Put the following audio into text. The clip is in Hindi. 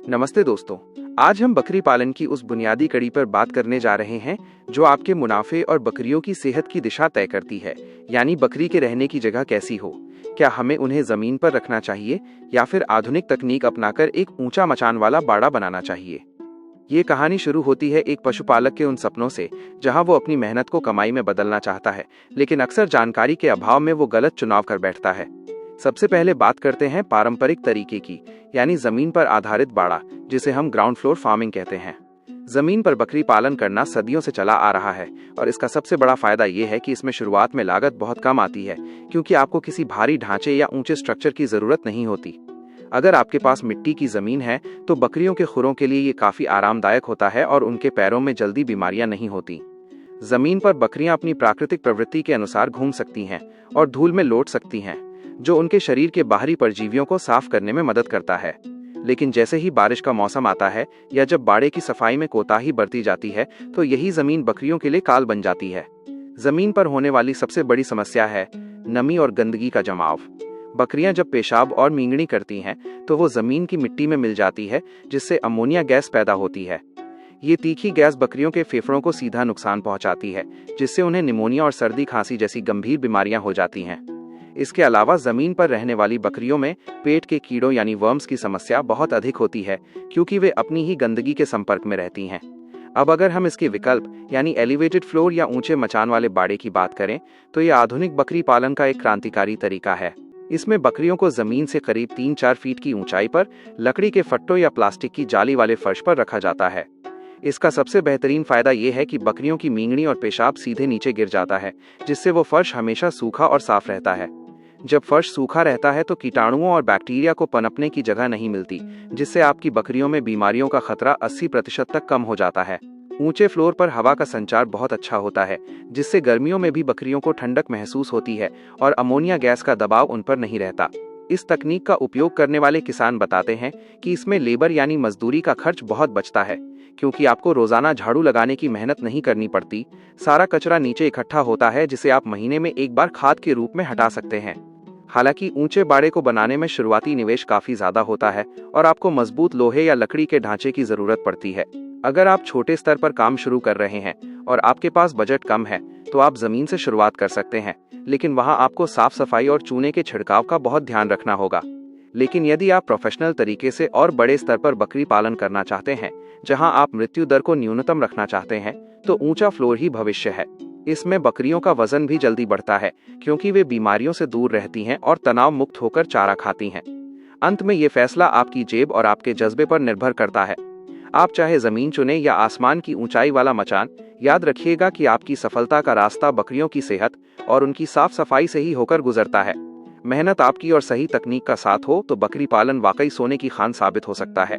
नमस्ते दोस्तों। आज हम बकरी पालन की उस बुनियादी कड़ी पर बात करने जा रहे हैं जो आपके मुनाफे और बकरियों की सेहत की दिशा तय करती है, यानी बकरी के रहने की जगह कैसी हो। क्या हमें उन्हें जमीन पर रखना चाहिए या फिर आधुनिक तकनीक अपनाकर एक ऊंचा मचान वाला बाड़ा बनाना चाहिए। ये कहानी शुरू होती है एक पशुपालक के उन सपनों से जहां वो अपनी मेहनत को कमाई में बदलना चाहता है, लेकिन अक्सर जानकारी के अभाव में वो गलत चुनाव कर बैठता है। सबसे पहले बात करते हैं पारंपरिक तरीके की, यानी जमीन पर आधारित बाड़ा, जिसे हम ग्राउंड फ्लोर फार्मिंग कहते हैं। जमीन पर बकरी पालन करना सदियों से चला आ रहा है और इसका सबसे बड़ा फायदा ये है कि इसमें शुरुआत में लागत बहुत कम आती है, क्योंकि आपको किसी भारी ढांचे या ऊंचे स्ट्रक्चर की जरूरत नहीं होती। अगर आपके पास मिट्टी की जमीन है तो बकरियों के खुरों के लिए ये काफी आरामदायक होता है और उनके पैरों में जल्दी बीमारियां नहीं होती। जमीन पर बकरियां अपनी प्राकृतिक प्रवृत्ति के अनुसार घूम सकती हैं और धूल में लौट सकती हैं, जो उनके शरीर के बाहरी परजीवियों को साफ करने में मदद करता है। लेकिन जैसे ही बारिश का मौसम आता है या जब बाड़े की सफाई में कोताही बरती जाती है तो यही जमीन बकरियों के लिए काल बन जाती है। जमीन पर होने वाली सबसे बड़ी समस्या है नमी और गंदगी का जमाव। बकरियां जब पेशाब और मींगनी करती हैं तो वो जमीन की मिट्टी में मिल जाती है, जिससे अमोनिया गैस पैदा होती है। ये तीखी गैस बकरियों के फेफड़ों को सीधा नुकसान पहुंचाती है, जिससे उन्हें निमोनिया और सर्दी खांसी जैसी गंभीर बीमारियां हो जाती हैं। इसके अलावा जमीन पर रहने वाली बकरियों में पेट के कीड़ों यानी वर्म्स की समस्या बहुत अधिक होती है, क्योंकि वे अपनी ही गंदगी के संपर्क में रहती हैं। अब अगर हम इसके विकल्प यानी एलिवेटेड फ्लोर या ऊंचे मचान वाले बाड़े की बात करें तो ये आधुनिक बकरी पालन का एक क्रांतिकारी तरीका है। इसमें बकरियों को जमीन से करीब 3-4 फीट की ऊंचाई पर लकड़ी के फट्टों या प्लास्टिक की जाली वाले फर्श पर रखा जाता है। इसका सबसे बेहतरीन फायदा यह है कि बकरियों की मींगनी और पेशाब सीधे नीचे गिर जाता है, जिससे वो फर्श हमेशा सूखा और साफ रहता है। जब फर्श सूखा रहता है तो कीटाणुओं और बैक्टीरिया को पनपने की जगह नहीं मिलती, जिससे आपकी बकरियों में बीमारियों का खतरा 80% तक कम हो जाता है। ऊंचे फ्लोर पर हवा का संचार बहुत अच्छा होता है, जिससे गर्मियों में भी बकरियों को ठंडक महसूस होती है और अमोनिया गैस का दबाव उन पर नहीं रहता। इस तकनीक का उपयोग करने वाले किसान बताते हैं कि इसमें लेबर यानी मजदूरी का खर्च बहुत बचता है, क्योंकि आपको रोजाना झाड़ू लगाने की मेहनत नहीं करनी पड़ती। सारा कचरा नीचे इकट्ठा होता है, जिसे आप महीने में एक बार खाद के रूप में हटा सकते हैं। हालांकि ऊंचे बाड़े को बनाने में शुरुआती निवेश काफी ज्यादा होता है और आपको मजबूत लोहे या लकड़ी के ढांचे की जरूरत पड़ती है। अगर आप छोटे स्तर पर काम शुरू कर रहे हैं और आपके पास बजट कम है तो आप जमीन से शुरुआत कर सकते हैं, लेकिन वहां आपको साफ सफाई और चूने के छिड़काव का बहुत ध्यान रखना होगा। लेकिन यदि आप प्रोफेशनल तरीके से और बड़े स्तर पर बकरी पालन करना चाहते हैं, जहां आप मृत्यु दर को न्यूनतम रखना चाहते हैं, तो ऊंचा फ्लोर ही भविष्य है। इसमें बकरियों का वजन भी जल्दी बढ़ता है, क्योंकि वे बीमारियों से दूर रहती हैं और तनाव मुक्त होकर चारा खाती हैं। अंत में ये फैसला आपकी जेब और आपके जज्बे पर निर्भर करता है। आप चाहे जमीन चुने या आसमान की ऊंचाई वाला मचान, याद रखिएगा कि आपकी सफलता का रास्ता बकरियों की सेहत और उनकी साफ सफाई से ही होकर गुजरता है। मेहनत आपकी और सही तकनीक का साथ हो तो बकरी पालन वाकई सोने की खान साबित हो सकता है।